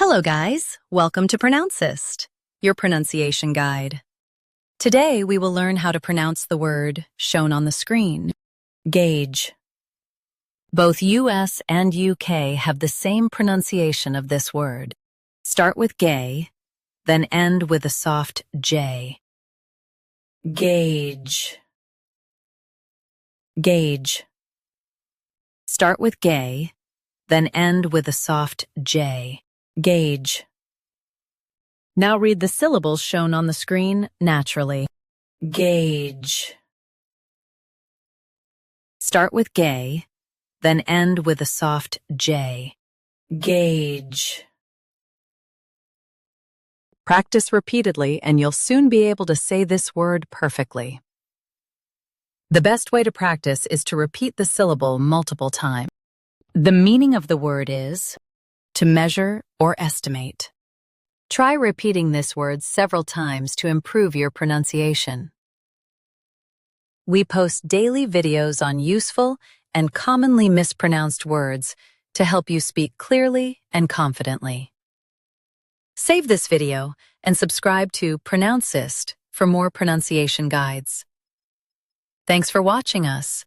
Hello guys, welcome to Pronouncist, your pronunciation guide. Today we will learn how to pronounce the word shown on the screen, gauge. Both US and UK have the same pronunciation of this word. Start with gay, then end with a soft J. Gauge. Gauge. Start with gay, then end with a soft J. Gauge. Now read the syllables shown on the screen naturally. Gauge. Start with gay, then end with a soft J. Gauge. Practice repeatedly and you'll soon be able to say this word perfectly. The best way to practice is to repeat the syllable multiple times. The meaning of the word is to measure or estimate. Try repeating this word several times to improve your pronunciation. We post daily videos on useful and commonly mispronounced words to help you speak clearly and confidently. Save this video and subscribe to Pronouncist for more pronunciation guides. Thanks for watching us.